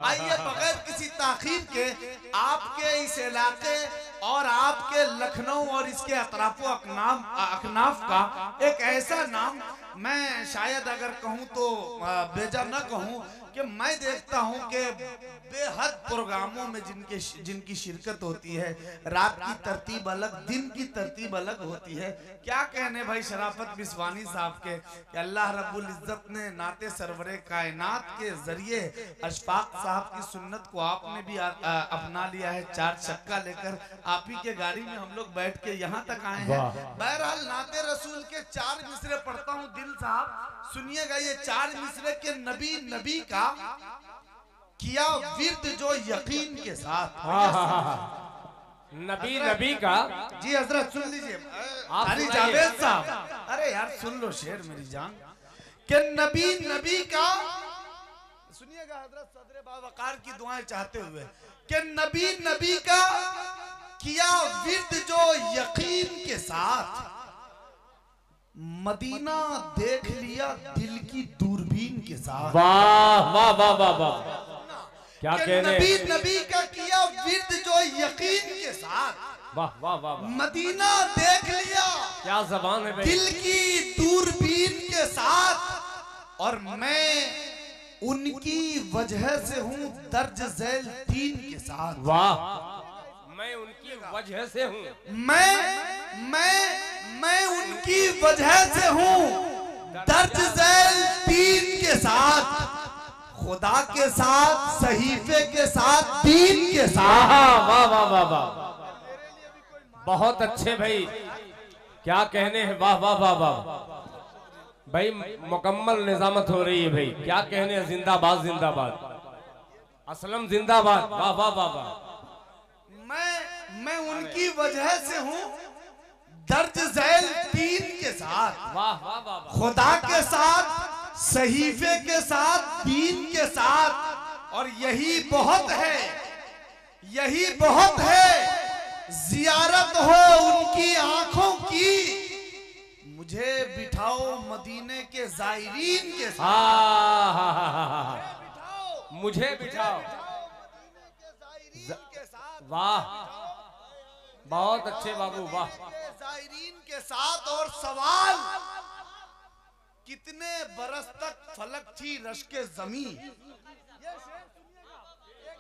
आइए बगैर किसी ताखीर के आपके इस इलाके और आपके लखनऊ और इसके अतराफो अकनाफ का एक ऐसा नाम, मैं शायद अगर कहूं तो बेजा न कहूं कि मैं देखता हूं कि बेहद प्रोग्रामों में जिनकी शिरकत होती है, रात की तरतीब अलग, दिन की तरतीब अलग होती है। क्या कहने भाई शराफत बिस्वानी साहब के कि अल्लाह रब्बुल इज्जत ने नाते सरवरे कायनात के जरिए अशफाक साहब की सुन्नत को आपने भी अपना लिया है। 4 चक्का लेकर आप ही के गाड़ी में हम लोग बैठ के यहाँ तक आए हैं। बहरहाल नाते रसूल के 4 मिसरे पढ़ता हूँ दिल साहब, सुनिएगा। ये 4 मिसरे के नबी का किया विर्द जो यकीन के साथ। नबी का जी हजरत सुन लीजिए अली जावेद साहब। अरे यार सुन लो शेर मेरी जान के नबी का, सुनिएगा हजरत सदर बावकार की दुआएं चाहते हुए कि नबी का किया विर्द जो यकीन के साथ, मदीना देख लिया दिल की दूरबीन के साथ। वाह वाह वाह वाह वाह, क्या कहने। नबी का किया विर्द जो यकीन के साथ, वाह वाह वाह, मदीना देख लिया, क्या जबान है भाई, दिल की दूरबीन के साथ। और मैं उनकी वजह से हूँ दर्ज झैल दीन के साथ। वाह, मैं उनकी वजह से हूँ, मैं उनकी वजह से हूँ दर्ज झैल दीन के साथ, खुदा के साथ, सहीफे के साथ, दीन के साथ। वाह वाह वाह वाह, बहुत अच्छे भाई, क्या कहने हैं। वाह वाह वाह वाह भाई, मुकम्मल निजामत हो रही है भाई, क्या कहने हैं। जिंदाबाद जिंदाबाद, असलम जिंदाबाद। वाह वाह वाह वाह, मैं उनकी वजह से हूँ दर्ज झैल दीन के साथ। वाह वाह वाह, खुदा के साथ, सहीफे के साथ, दीन के साथ। और यही बहुत है, यही बहुत है। जियारत हो उनकी आंखों की, मुझे बिठाओ मदीने के जायरीन के साथ। मुझे बिठाओ। वाह, बहुत अच्छे बाबू, वाह। जायरीन के साथ। और सवाल, कितने बरस तक फलक थी रश्के ज़मीं।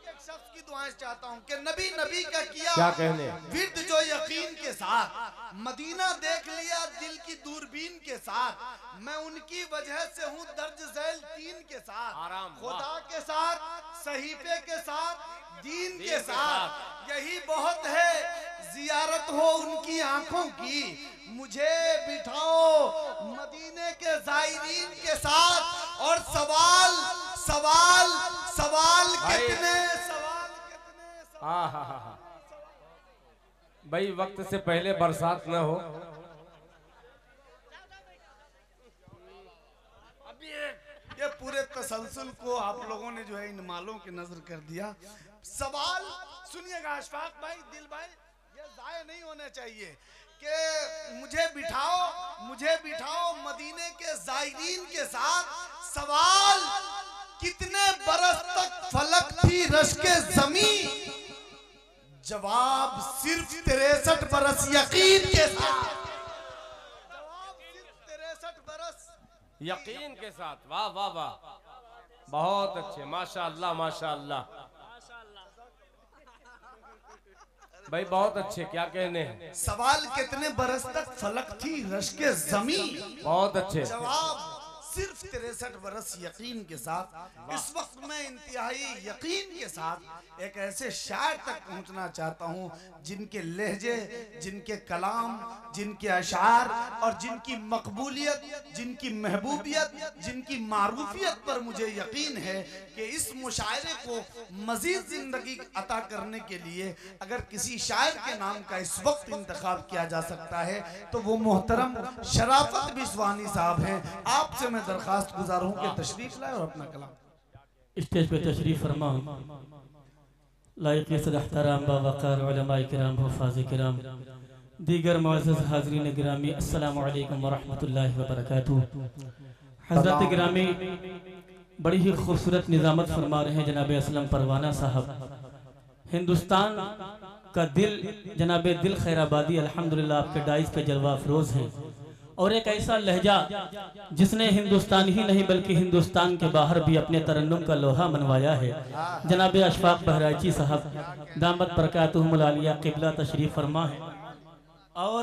एक शख्स की दुआएं चाहता हूं कि नबी का किया क्या कहने विर्द जो यकीन के साथ, मदीना देख लिया दिल की दूरबीन के साथ। मैं उनकी वजह से हूँ दर्ज झैल दीन के साथ, खुदा के साथ, सहीफे के साथ, दीन के साथ। यही बहुत है। जियारत हो उनकी आंखों की, मुझे बिठाओ मदीने के जायरीन के साथ। और सवाल सवाल सवाल कितने, सवाल कितने। भाई वक्त से पहले बरसात न हो। ये पूरे तसलसल को आप लोगों ने जो है इन मालों की नजर कर दिया। सवाल सुनिएगा अशफाक भाई, दिल भाई, ये जाया नहीं होना चाहिए कि मुझे बिठाओ मदीने के जायरीन के साथ। सवाल, कितने बरस तक फलक थी रश्के ज़मीं। जवाब, सिर्फ 63 बरस यकीन के साथ। जवाब, सिर्फ 63 बरस यकीन के साथ। वाह वाह वाह, बहुत अच्छे, माशाअल्लाह माशाअल्लाह भाई, बहुत अच्छे, क्या कहने हैं। सवाल, कितने बरस तक फलक थी रश्के ज़मीं। बहुत अच्छे। जवाब, सिर्फ 63 बरस यकीन के साथ। इस वक्त मैं इंतहाई यकीन के साथ एक ऐसे शायर तक पहुंचना चाहता हूं जिनके लहजे, जिनके कलाम, जिनके अशार और जिनकी मकबूलियत, जिनकी महबूबियत, जिनकी मारूफियत पर मुझे यकीन है कि इस मुशायरे को मजीद जिंदगी अता करने के लिए अगर किसी शायर के नाम का इस वक्त इंतखाब किया जा सकता है तो वो मोहतरम शराफत बिस्वानी साहब हैं। आपसे मैं दरखास्त गुजारूं कि तशरीफ लाए और अपना कलाम स्टेज पे तशरीफ फरमा। लायक सदहतराम बावकार उलमाए किराम, हुफ़ाज़ किराम, दीगर मुअज़्ज़ज़ हाज़रीन गिरामी, अस्सलामु अलैकुम व रहमतुल्लाहि व बरकातुहू। हज़रत गिरामी बड़ी ही खूबसूरत निज़ामत फरमा रहे हैं जनाब असलम परवाना साहब। हिंदुस्तान का दिल जनाब दिल खैराबादी अल्हम्दुलिल्लाह आपके डाइस पे जलवा अफरोज हैं, और एक ऐसा लहजा जिसने हिंदुस्तान ही नहीं बल्कि हिंदुस्तान के बाहर भी अपने तरन्नुम का लोहा मनवाया है। जनाब अशफाक बहराइची साहब दामत बरकातुहुमुल आलिया क़िबला तशरीफ़ फरमा है, और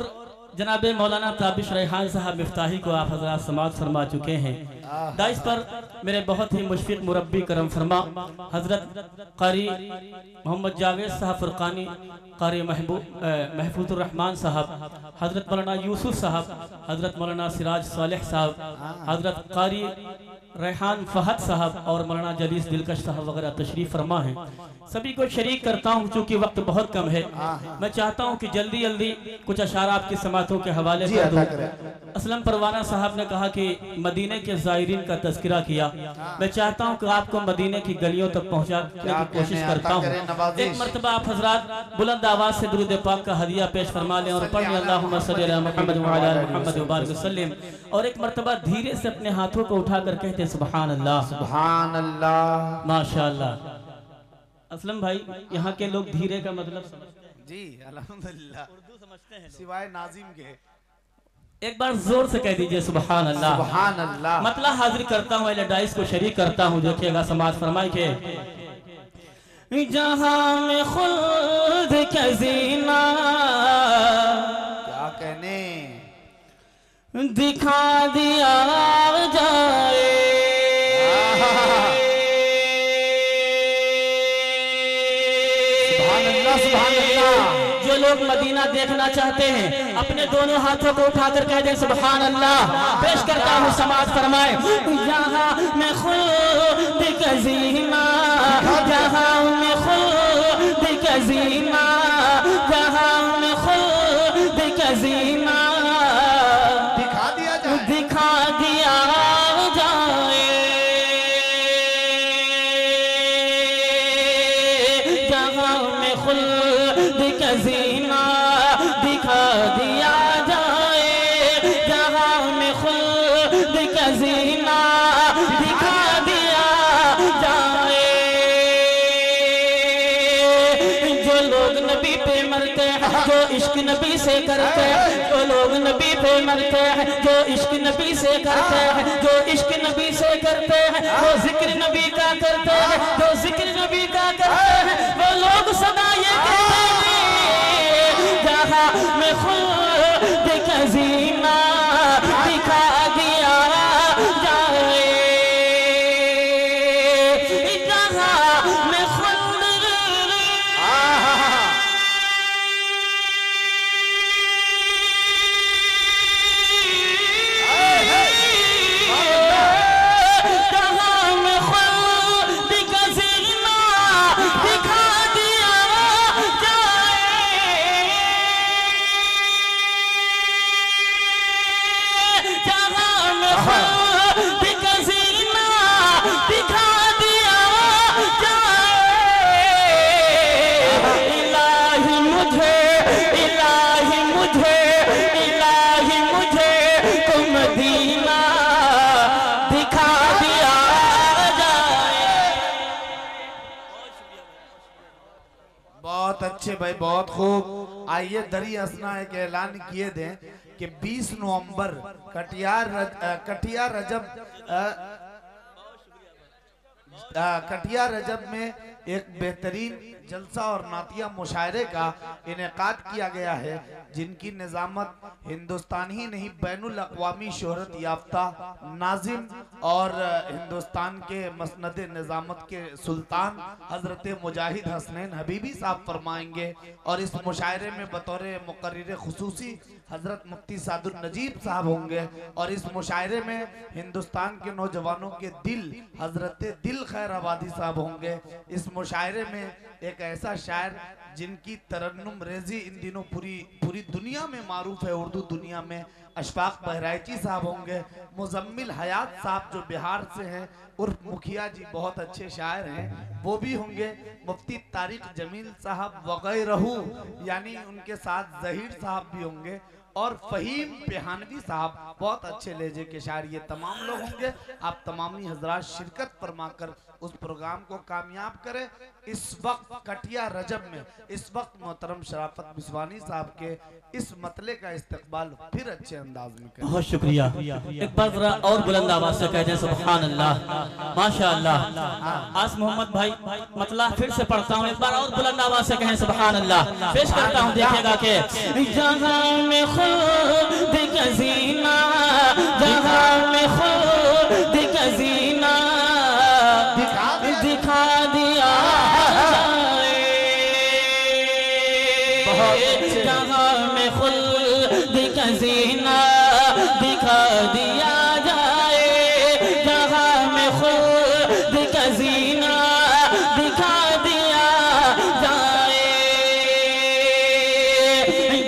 जनाब मौलाना ताबिश रेहान साहब मिफ्ताही को आप हज़रात समाअत फरमा चुके हैं। दाइस पर मेरे बहुत ही मुशफ़िक़ मुरब्बी करम फरमा हज़रत क़ारी मोहम्मद जावेद साहब फ़ुरक़ानी, क़ारी महफूज़ुर रहमान साहब, हज़रत मौलाना यूसुफ साहब, हज़रत मौलाना सिराज सालेह साहब, हज़रत क़ारी रेहान फ़हद साहब और मौलाना जलीस दिलकश साहब वगैरह तशरीफ़ फरमा हैं। सभी को शरीक करता हूँ, चूँकि वक्त बहुत कम है। मैं चाहता हूँ कि जल्दी जल्दी कुछ अशार आपकी समातों के हवाले कर दूँ। असलम परवाना साहब ने कहा कि मदीने के ज़ायरीन का तज़किरा किया। मैं चाहता हूँ कि आपको मदीने की गलियों तक पहुँचाने की कोशिश करता हूँ। एक मरतबा आप हजरात बुलंद आवाज़ से दुरूद पाक का हदिया पेश फरमा लें और पढ़ें अल्लाहुम्मा सल्ली अला मुहम्मद व अला आलि मुहम्मद व बारिक वसल्लिम, और एक मरतबा धीरे से अपने हाथों को उठा कर कहते सुभान अल्लाह, सुभान अल्लाह, माशाअल्लाह। असलम भाई, यहाँ के लोग धीरे का मतलब समझते हैं जी, अल्हम्दुलिल्लाह, उर्दू समझते हैं सिवाय नाजिम के। एक बार जोर से कह दीजिए सुभान अल्लाह, सुभान अल्लाह। मतलब हाजिर करता हूँ, डाइस को शरीक करता हूँ। देखिएगा समाज फरमाई के जहाँ में खुद का जीना क्या कहने दिखा दिया जाए, सुभान अल्लाह। जो लोग मदीना देखना चाहते हैं अपने दोनों हाथों को उठाकर कह दें सुभान अल्लाह। पेश करता हूँ, समाज फरमाए यहाँ मैं खुद का जीना, जहाँ मैं खुद का जीना, जहाँ मैं खुद का जीना दिखा दिया जाए, दिखा दिया जाए, जहाँ मैं खुद का जीना दिखा दिया जाए, जहाँ में खुद का जीना दिखा दिया जाए। जो लोग नबी पे मरते हैं, जो इश्क नबी से करते हैं, जो लोग नबी पे मरते हैं, जो इश्क नबी से करते हैं, जो इश्क नबी से करते हैं, जो जिक्र नबी का करते हैं, जो जिक्र नबी का करते हैं, वो लोग सदा ये कहते हैं जहाँ मैं खुद का जीना दिखा दिया जाए, जहाँ मैं खुद अच्छे भाई, बहुत खूब। आइए दरी असना एक ऐलान किए दें कि 20 नवंबर कटिया रजब में एक बेहतरीन जलसा और नातिया मुशायरे का इनेकाद किया गया है, जिनकी निजामत हिंदुस्तान ही नहीं बैनुल अक़वामी शोहरत याफ्ता नाजिम और हिंदुस्तान के मसनद निजामत के सुल्तान हजरत मुजाहिद हसनैन हबीबी साहब फरमाएंगे। और इस मुशायरे में बतौर मुकर्रिर खुसूसी हजरत मुफ्ती सादुल नजीब साहब होंगे। और इस मुशायरे में हिंदुस्तान के नौजवानों के दिल हजरत दिल खैराबादी साहब होंगे। इस मुशायरे में एक ऐसा शायर जिनकी तरन्नुम रेजी इन दिनों पूरी दुनिया में मारूफ है, उर्दू दुनिया में, अशफाक बहराइची साहब होंगे। मुजम्मिल हयात साहब जो बिहार से हैं, उर्फ मुखिया जी, बहुत अच्छे शायर हैं, वो भी होंगे। मुफ्ती तारिक जमील साहब वगैरह, यानी उनके साथ जहीर साहब भी होंगे। और फहीम पेहानवी साहब बहुत अच्छे लहजे के शायर, ये तमाम लोग होंगे। आप तमामी हजरात शिरकत फरमाकर उस प्रोग्राम को कामयाब करें। इस वक्त कटिया रजब में इस वक्त मोहतरम शराफत बिस्वानी साहब के इस मतले का इस्तकबाल फिर अच्छे अंदाज में करें। बहुत शुक्रिया। एक बार जरा और बुलंद आवाज से कह दें सुभान अल्लाह, माशा अल्लाह। आज मोहम्मद भाई मतला फिर से पढ़ता हूँ, एक बार और बुलंद आवाज से कहें सुभान अल्लाह। पेश करता हूँ, देखिएगा कि जहाँ में खुद का जीना, जहाँ में खुद का जीना दिखा दिया, जहाँ में खुद का जीना दिखा दिया जाए, जहाँ में खुद का जीना दिखा दिया जाए।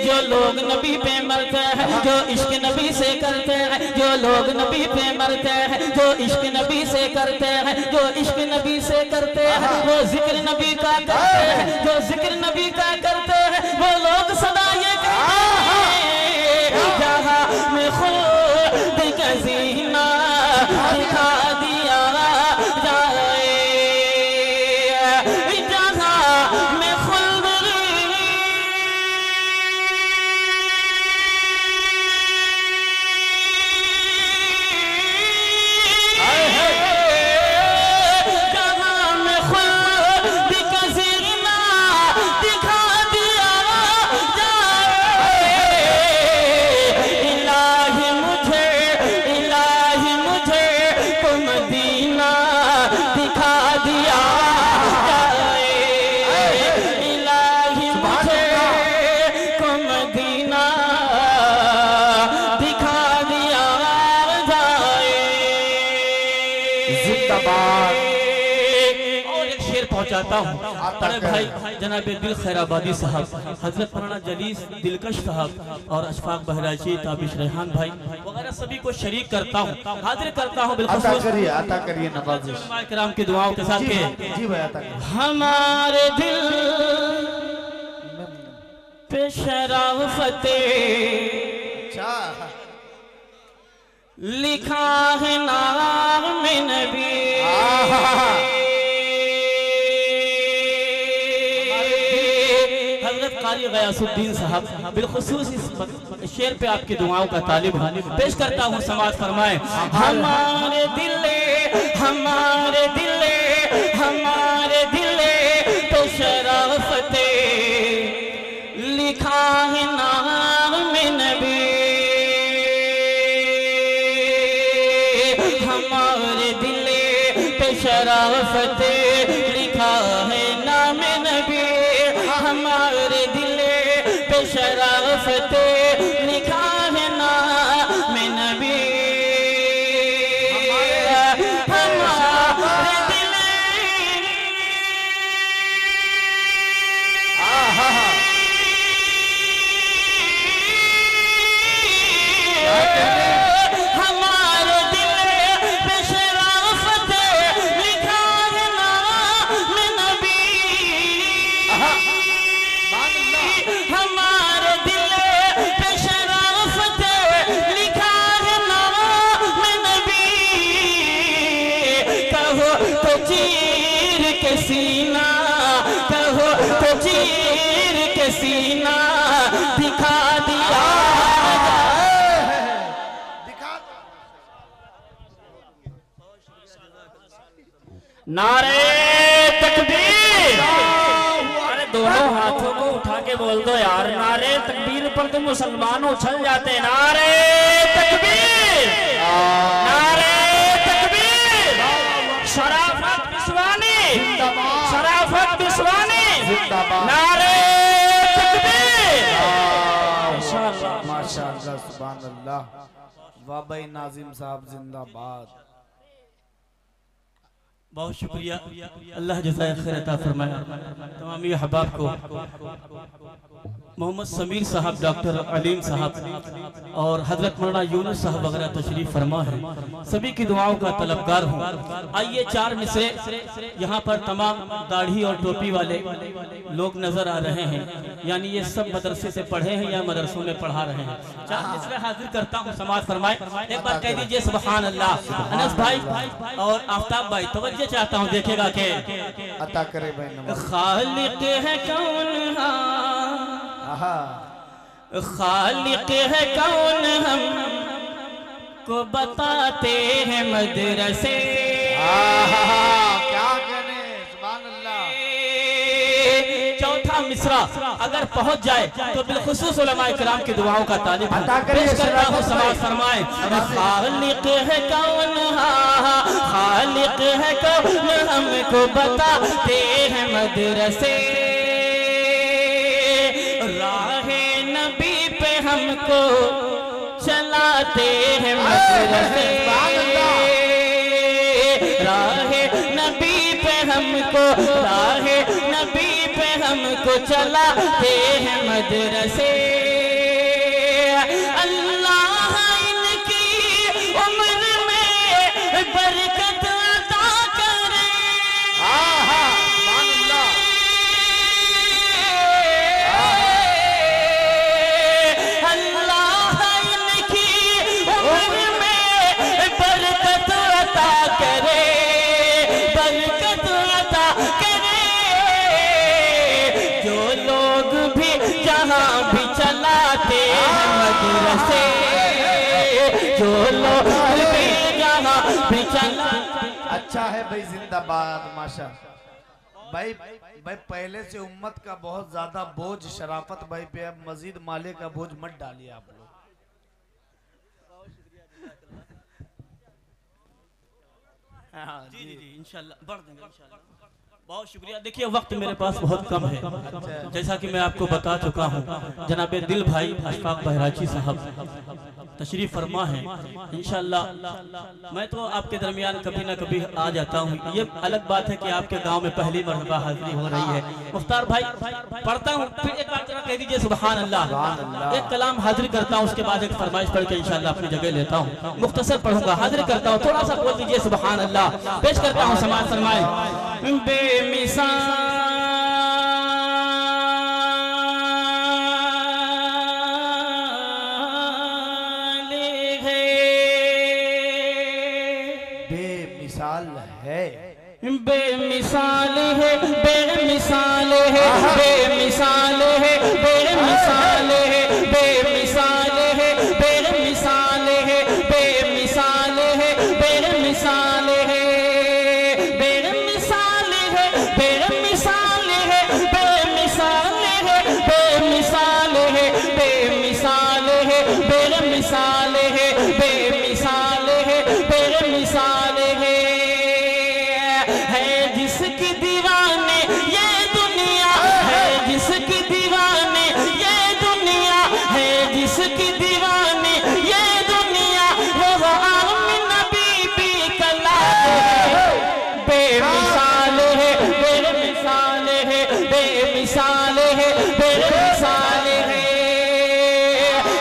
जो लोग नबी पे मरते हैं, जो इश्क नबी से करते हैं, जो लोग नबी पे मरते हैं, जो इश्क नबी से करते हैं, जो इश्क नबी से करते हैं, वो जिक्र नबी का करते हैं, जो जिक्र नबी का करते हैं, वो लोग सदा ये कहते हैं जहाँ में खुद का जीना दिखा दिया जाए, जहाँ में खुद पहुंचाता हूँ। बड़े भाई जनाब दिल खैराबादी साहब, हजरत मौलाना जलीस दिलकश साहब और अशफाक बहराइची, ताबिश रेहान भाई वगैरह सभी को शरीक करता हूँ, हाजिर करता हूँ। अता करिए नवाजिश कराम की दुआओं के साथ के जी भाई अता करिए। हमारे दिल पे शराफते लिखा है नाम में नबी, कारी गयासुद्दीन साहब बिलखुसूस इस शेर पे आपकी दुआओं का तालिब पेश करता हूँ, समाज फरमाए। हमारे दिले हमारे दिले हमारे दिले तो शराफते लिखा है नाम में नबी, हमारे दिले पे शराफते लिखा है नाम नबी, हमारे दिले पे शराफते लिखा है नाम नबी, हमारे दिले हमारे दिले पे शराफते लिखा है नाम नबी, हमारे दिल पे शराफत लिखा है नाम नबी, कहो तो चीर के सीना, कहो तो चीर के सीना दिखा दिया, नारे तकबीर। अरे दोनों हाथों को उठा के बोल दो यार, नारे तकबीर पर तो मुसलमान उछल जाते हैं। नारे तकबीर, नारे तकबीर। शराफत बिस्वानी, शराफत बिस्वानी, नारे तकबीर। माशाअल्लाह माशाअल्लाह सुभान अल्लाह। वाह भाई नाजिम साहब जिंदाबाद। बहुत शुक्रिया, अल्लाह जज़ाए खैर अता फरमाए। तमामी अहबाब को मोहम्मद समीर साहब, डॉक्टर अलीम साहब और हजरत मौलाना यूनुस साहब वगैरह तशरीफ फरमा है, सभी की दुआओं का तलबगार हूँ। आइए 4 मिसरे, यहाँ पर तमाम दाढ़ी और टोपी वाले लोग नजर आ रहे हैं, यानी ये सब मदरसे से पढ़े हैं या मदरसों में पढ़ा रहे हैं। 4 मिसरे हाजिर करता हूँ, समाज फरमाए। एक बार कह दीजिए सुभान अल्लाह। अनस भाई और आफ्ताब भाई तवज्जो चाहता हूँ, देखेगा के अता करे भाई। खालिक है कौन, खालिक है कौन हम को बताते हैं मदरसे। क्या कहने, सुभान अल्लाह। चौथा मिसरा अगर पहुंच जाए तो बिलखुसूस उलमाए किराम की दुआओं का तालिब पेश करता हूं, समाज फरमाए। खालिक है कौन, खालिक है कौन हमको बताते हैं मदरसे। राहे नबी पे हमको चलाते हैं मदरसे। राहे नबी पे हमको, राहे नबी पे हमको चलाते हैं मदरसे। अल्लाह इनकी उम्र में बरकत अता करे। अल्लाह इनकी उम्र में बरकत अता करे, बरकत अता करे। जो लोग भी जहाँ भी चलाते हैं मदरसे, जो लोग भी जहाँ भी चला। अच्छा है भाई, जिंदाबाद, माशा भाई। भाई पहले से उम्मत का बहुत ज्यादा बोझ शराफत भाई पे, अब मजीद माले का बोझ मत डालिए आप लोग। जी जी जी इंशाल्लाह बढ़ देंगे इंशाल्लाह। बहुत शुक्रिया। देखिए वक्त मेरे पास बहुत कम है, जैसा कि मैं आपको बता चुका हूँ। जनाबे दिल भाई अशफाक बहराची साहब तशरीफ फरमा है। इंशाल्लाह मैं तो आपके दरमियान कभी ना कभी आ जाता हूँ। ये अलग बात है कि आपके गांव में पहली मरतबा हाजिरी हो रही है। मुख्तार भाई पढ़ता हूँ, फिर एक बार जरा कह दीजिए सुभान अल्लाह। एक कलाम हाजिर करता हूँ, उसके बाद एक फरमाइश पढ़ के इंशाल्लाह अपनी जगह लेता हूँ। मुख्तसर पढ़ूंगा, हाजिर करता हूँ, थोड़ा सा बोल दीजिए सुभान अल्लाह। पेश करता हूँ, समाज फरमाए। बेमिसाल है, बेमिसाल है, बेमिसाल है, बेमिसाल है, बेमिसाल है, बेमिसाल है, बेमिसाल है, बेमिसाल है, बेमिसाल है, बेमिसाल है, बेमिसाल है, बेमिसाल है, बेमिसाल है, बेमिसाल है, बेमिसाल है, बेमिसाल है, बेमिसाल है जिसकी दीवाने ये दुनिया, है जिसकी दीवाने ये दुनिया, है जिसकी दीवाने ये दुनिया, वो आमिना बीबी का लाल है। बेमिसाल है, बेमिसाल है, बेमिसाल है, बेमिसाल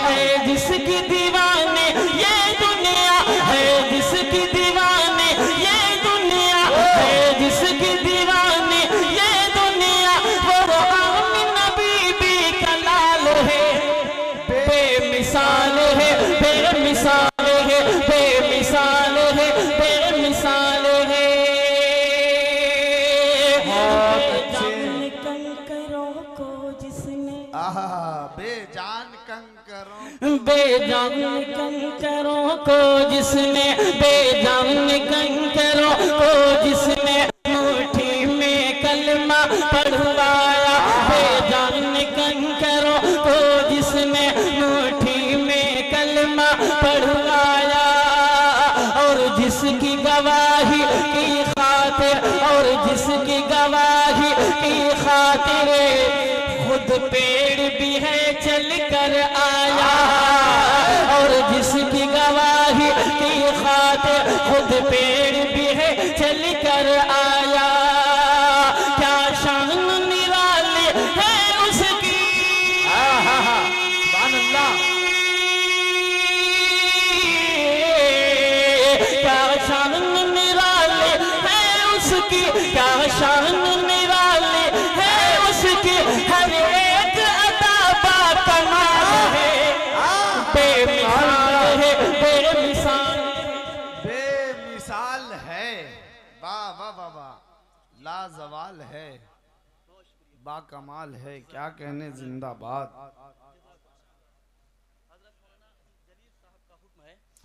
है जिसकी दीवाने ये दुनिया, है जिसकी दीवाने ये दुनिया, है जिसकी दीवाने ये दुनिया, वो आमिना बीबी का लाल है। बेमिसाल है, बेमिसाल है, बेमिसाल है, बेमिसाल है। बेजान कंकरों को जिसने, बेजान कंकरों, बेजान कंकरों को जिसने, बेजान कंकरों को जिसने मुट्ठी में कलमा पढ़वाया, बेजान कंकरों को जिसने मुट्ठी में कलमा पढ़वाया, और जिसकी गवाही की खातिर, और जिसकी गवाही की खातिर खुद पेड़ भी है चल कर आया, और जिसकी गवाही की खातिर खुद पेड़ भी है चल कर पर आया, क्या शान निराली है उसकी। सुभान अल्लाह। क्या शान निराली है उसकी, क्या शान निराली है उसकी, हर एक अदा बाकमाल है, बेमिसाल है, बेमिसाल बेमिसाल है। वाह वाह वाह वाह, लाजवाल है, बाकमाल है, क्या कहने, जिंदाबाद।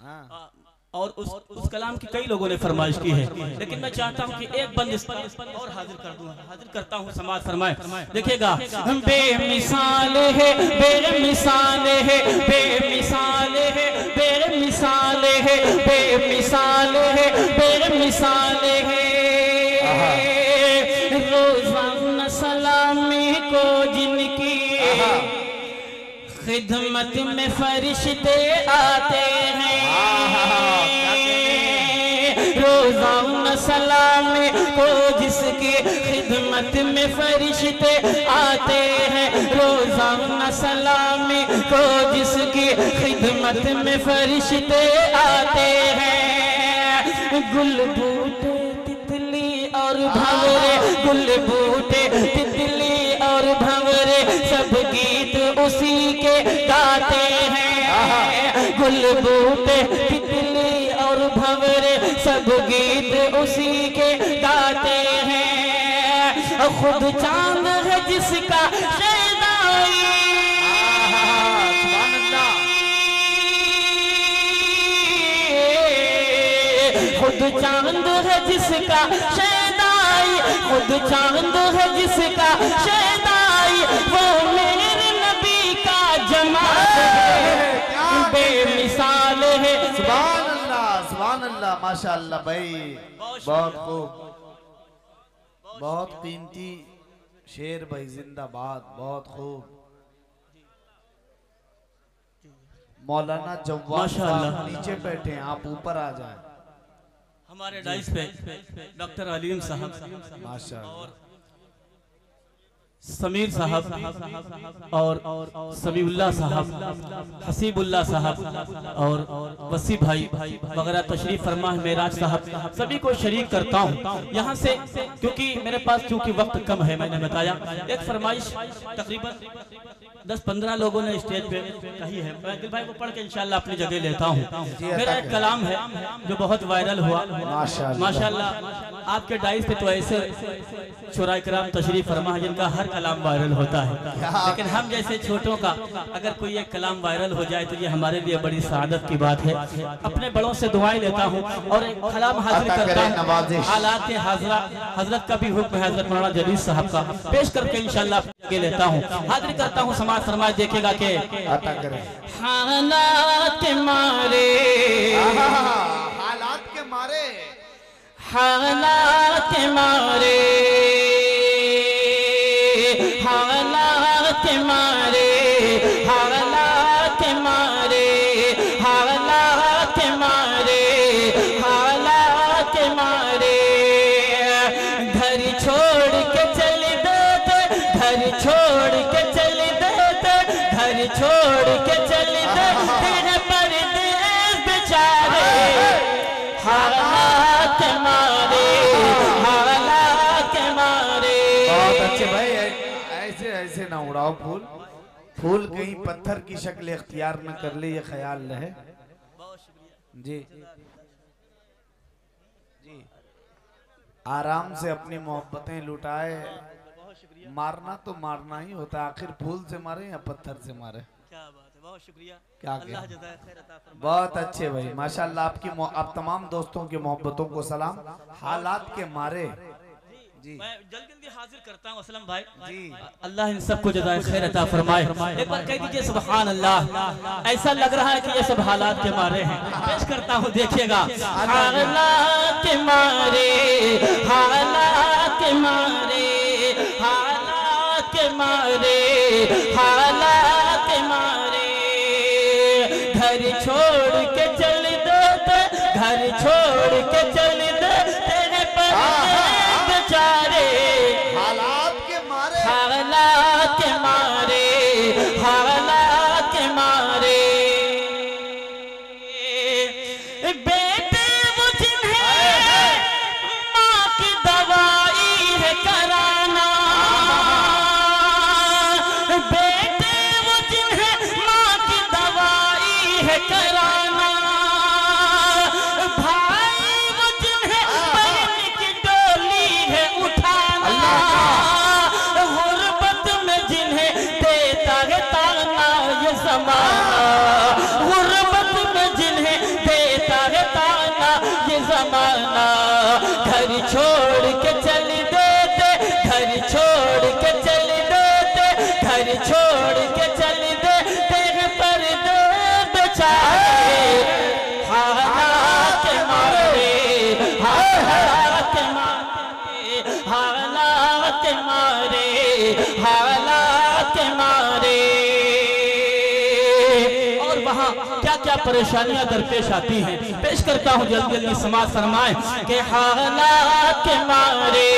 हाँ। और उस कलाम की कई लोगों ने फरमाइश की है, लेकिन मैं चाहता हूं कि एक बंद इस पर और हाजिर कर दूं, हाजिर करता हूं, समाज फरमाए। देखिएगा, बेमिसाल है, बेमिसाल है, बेमिसाल है, बेमिसाल है, बेमिसाल है, बेमिसाल है। रोज़ाना सलामी को जिनकी खिदमत में फरिश्ते आते हैं, रोज़ाना सलामी को जिसकी खिदमत में फरिश्ते आते हैं, रोज़ाना सलामी को जिसकी खिदमत में फरिश्ते आते हैं। गुल बूटे तितली और भंवरे, गुल बूटे तितली और भंवरे, सब गीत उसी के गाते हैं। गुल बूटे तितली और भंवरे, सब गीत उसी के गाते हैं। खुद चांद है जिसका शहनाई, खुद चांद है जिसका शहनाई, खुद चांद है जिसका शहनाई, वो मेरे नबी का जमाल है, बेमिसाल है। सुभान अल्लाह, माशाअल्लाह भाई, बहुत खूब, बहुत कीमती शेर भाई, जिंदाबाद, बहुत खूब। मौलाना जवाब माशाअल्लाह। नीचे बैठे हैं, आप ऊपर आ जाएं। हमारे डाइस पे डॉक्टर अलीम साहब, माशाअल्लाह, समीर साहब और समीउल्लाह साहब, हसीबुल्लाह साहब और वसी भाई वगैरह तशरीफ फरमा है, मेराज साहब, सभी को शरीक करता हूँ यहाँ से, क्योंकि मेरे पास चूंकि वक्त कम है। मैंने बताया एक फरमाइश तकरीबन 10-15 लोगों ने स्टेज पे कही है, मैं दिल भाई को पढ़ के इंशाल्लाह अपनी जगह लेता हूँ। मेरा एक कलाम है जो बहुत वायरल हुआ माशाल्लाह। आपके डाइस पे तो ऐसे शुराए किराम तशरीफ फरमा है जिनका हर कलाम वायरल होता है, लेकिन हम जैसे छोटों का अगर कोई एक कलाम वायरल हो जाए तो ये हमारे लिए बड़ी सआदत की बात है। अपने बड़ों से दुआएं लेता हूँ और एक कलाम हाजिर करता हूँ। हालात हाजरा हजरत का भी हुक्म है, हजरत मौलाना जलील साहब का पेश करके इंशाल्लाह लेता हूँ, हाजिर करता हूँ। समाज फरमाए देखिएगा कि हालात मारे, हालात के मारे, हालात मारे, हालात मारे, हालात मारे, हालात मारे, हालात मारे, घर छोड़ के चल देते, घर छोड़ के चल देते, घर छोड़ के चल देते परदेस बेचारे, हालात मारे, हालात मारे। बहुत अच्छे भाई, ऐसे ऐसे ना उड़ाओ फूल, फूल कहीं पत्थर की शक्ल इख्तियार न कर ले, ये ख्याल रहे। जी जी, आराम से अपनी मोहब्बतें लुटाए। मारना तो मारना ही होता है, आखिर फूल से मारे या पत्थर से मारे। क्या बात है, बहुत शुक्रिया, क्या अल्लाह जज़ाए खैर अता फरमाए। बहुत अच्छे भाई, माशाल्लाह। आप तमाम दोस्तों की मोहब्बतों को सलाम। हालात के मारे जी, मैं जल्दी जल्दी हाजिर करता हूँ असलम भाई जी, अल्लाह इन सबको जज़ाए खैर अता फरमाए। एक बार कह दीजिए सुभान अल्लाह। ऐसा लग रहा है कि ये सब हालात के मारे हैं। पेश करता हूँ देखिएगा, हालात के मारे, हालात के मारे, हालात के मारे, हालात के मारे, घर छोड़ के चल दो, घर छोड़ के चल दो, तेरे पर मारे, हालात के मारे। और वहाँ क्या क्या परेशानियां दरपेश आती हैं, पेश करता हूँ जल्दी जल्दी समाज फरमाए कि हालात के मारे,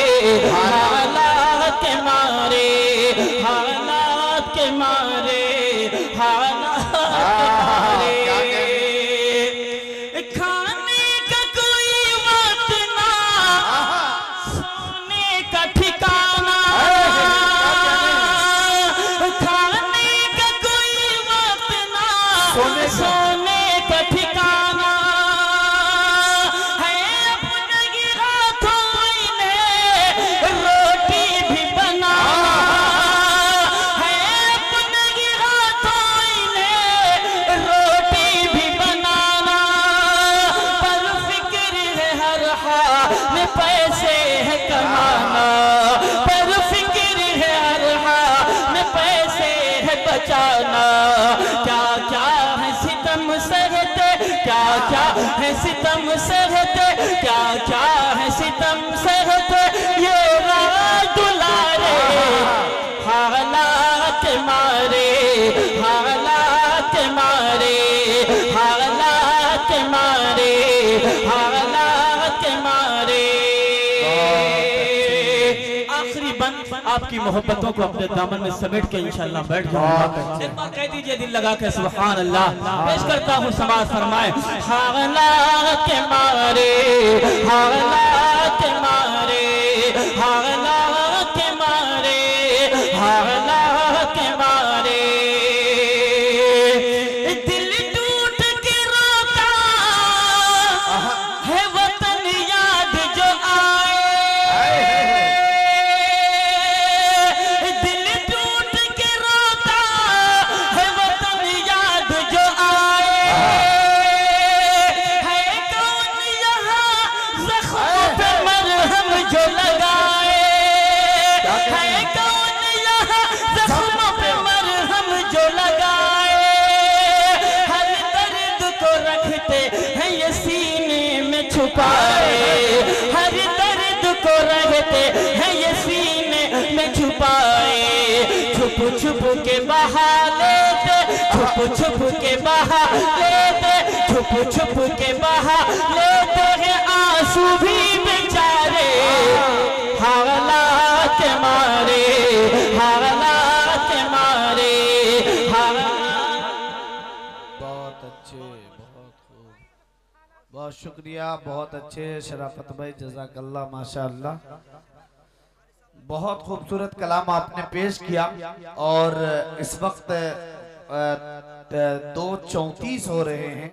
हालात के मारे, हालात के मारे, हालात के मारे। खाने का कोई वक्त ना, सोने का ठिकाना, खाने का कोई वक्त ना, सोने का ठिकाना है। अपने हाथों इन्हें रोटी भी बनाना है, अपने हाथों इन्हें रोटी भी बनाना। पर फिक्र है हर हाल पैसे है कमाना, पर फिक्र है हर हाल पैसे है बचाना। क्या क्या है सितम सहते, क्या क्या है सितम सहते, क्या क्या है सितम सहते, ये राज दुलारे हालात मारे, हालात मारे, हालात मारे, हालात मारे। आखिरी बंद आपकी मोहब्बतों को अपने दामन में समेट के इंशाल्लाह बैठ जाऊंगा। एक बार कह दीजिए दिल लगा के सुभान अल्लाह। पेश करता हूँ समाज फरमाए हालात के मारे, हालात के मारे, हालात के मारे, हालात के मारे। दिल टूट के रोता है वतन याद जो आए, दिल टूट के रोता है वतन याद जो आए। है कौन यहाँ ज़ख्मों पे मरहम जो लगाए, है कौन यहाँ ज़ख्मों पे मरहम जो लगाए। हर दर्द को रखते हैं ये सीने में छुपाए, हर दर्द को रखते हैं ये सीने में छुपाए। छुप छुप के बहा लेते, छुप छुप के बहा लेते, छुप छुप के बहा लेते हैं आंसू भी बेचारे हालात के मारे, हालात के मारे, बहुत अच्छे, बहुत खूब, बहुत शुक्रिया, बहुत अच्छे शराफत भाई, जज़ाकल्लाह माशाअल्लाह। बहुत खूबसूरत कलाम आपने पेश किया। और इस वक्त 2:34 हो रहे हैं।